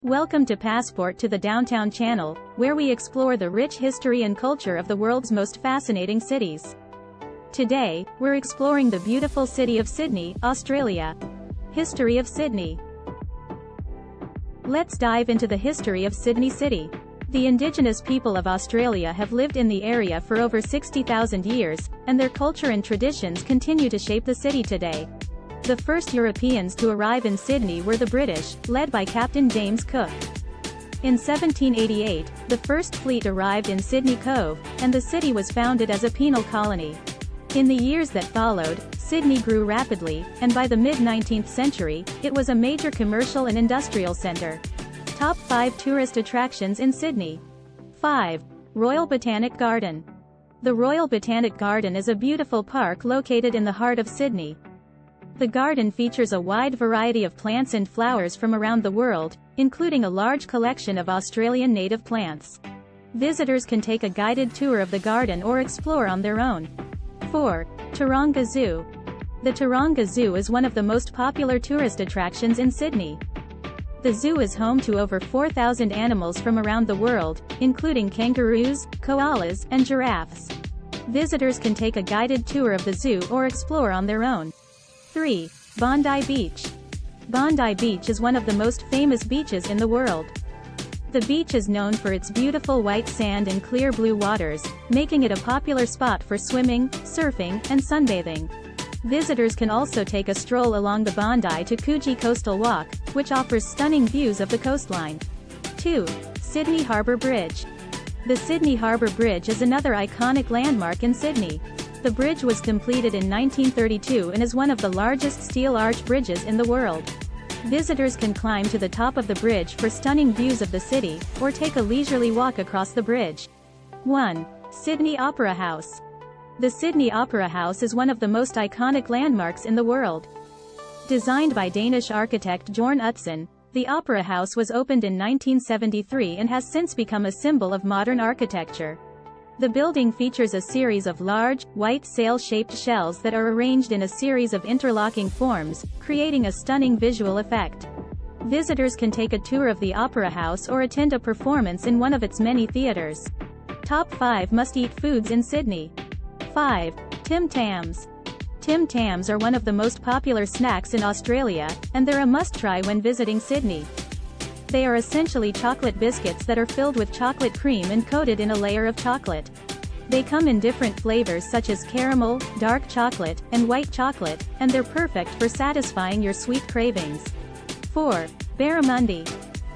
Welcome to Passport to the Downtown Channel, where we explore the rich history and culture of the world's most fascinating cities. Today, we're exploring the beautiful city of Sydney, Australia. History of Sydney. Let's dive into the history of Sydney City. The indigenous people of Australia have lived in the area for over 60,000 years, and their culture and traditions continue to shape the city today. The first Europeans to arrive in Sydney were the British, led by Captain James Cook. In 1788, the first fleet arrived in Sydney Cove, and the city was founded as a penal colony. In the years that followed, Sydney grew rapidly, and by the mid-19th century, it was a major commercial and industrial centre. Top 5 tourist attractions in Sydney. 5. Royal Botanic Garden. The Royal Botanic Garden is a beautiful park located in the heart of Sydney. The garden features a wide variety of plants and flowers from around the world, including a large collection of Australian native plants. Visitors can take a guided tour of the garden or explore on their own. 4. Taronga Zoo. The Taronga Zoo is one of the most popular tourist attractions in Sydney. The zoo is home to over 4,000 animals from around the world, including kangaroos, koalas, and giraffes. Visitors can take a guided tour of the zoo or explore on their own. 3. Bondi Beach. Bondi Beach is one of the most famous beaches in the world. The beach is known for its beautiful white sand and clear blue waters, making it a popular spot for swimming, surfing, and sunbathing. Visitors can also take a stroll along the Bondi to Coogee Coastal Walk, which offers stunning views of the coastline. 2. Sydney Harbour Bridge. The Sydney Harbour Bridge is another iconic landmark in Sydney. The bridge was completed in 1932 and is one of the largest steel arch bridges in the world. Visitors can climb to the top of the bridge for stunning views of the city, or take a leisurely walk across the bridge. 1. Sydney Opera House. The Sydney Opera House is one of the most iconic landmarks in the world. Designed by Danish architect Jorn Utzon, the Opera House was opened in 1973 and has since become a symbol of modern architecture. The building features a series of large, white sail-shaped shells that are arranged in a series of interlocking forms, creating a stunning visual effect. Visitors can take a tour of the Opera House or attend a performance in one of its many theatres. Top 5 must-eat foods in Sydney. 5. Tim Tams. Tim Tams are one of the most popular snacks in Australia, and they're a must-try when visiting Sydney. They are essentially chocolate biscuits that are filled with chocolate cream and coated in a layer of chocolate. They come in different flavors such as caramel, dark chocolate, and white chocolate, and they're perfect for satisfying your sweet cravings. 4. Barramundi.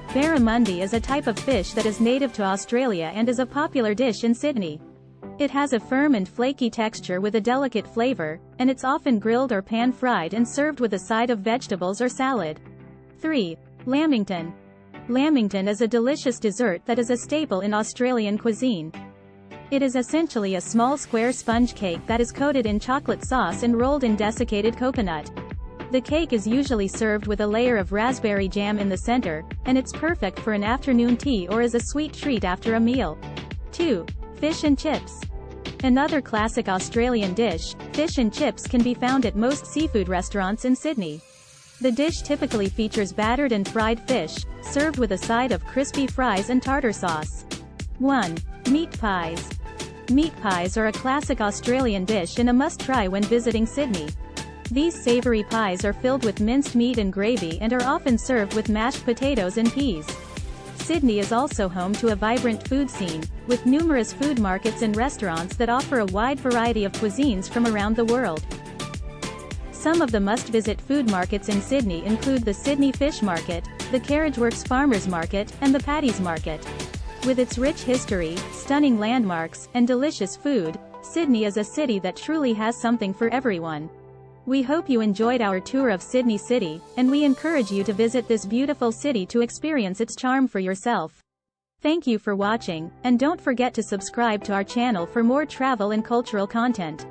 Barramundi is a type of fish that is native to Australia and is a popular dish in Sydney. It has a firm and flaky texture with a delicate flavor, and it's often grilled or pan-fried and served with a side of vegetables or salad. 3. Lamington. Lamington is a delicious dessert that is a staple in Australian cuisine. It is essentially a small square sponge cake that is coated in chocolate sauce and rolled in desiccated coconut. The cake is usually served with a layer of raspberry jam in the center, and it's perfect for an afternoon tea or as a sweet treat after a meal. 2. Fish and chips. Another classic Australian dish, fish and chips can be found at most seafood restaurants in Sydney. The dish typically features battered and fried fish, served with a side of crispy fries and tartar sauce. 1. Meat pies. Meat pies are a classic Australian dish and a must-try when visiting Sydney. These savory pies are filled with minced meat and gravy and are often served with mashed potatoes and peas. Sydney is also home to a vibrant food scene, with numerous food markets and restaurants that offer a wide variety of cuisines from around the world. Some of the must-visit food markets in Sydney include the Sydney Fish Market, the Carriageworks Farmers Market, and the Paddy's Market. With its rich history, stunning landmarks, and delicious food, Sydney is a city that truly has something for everyone. We hope you enjoyed our tour of Sydney City, and we encourage you to visit this beautiful city to experience its charm for yourself. Thank you for watching, and don't forget to subscribe to our channel for more travel and cultural content.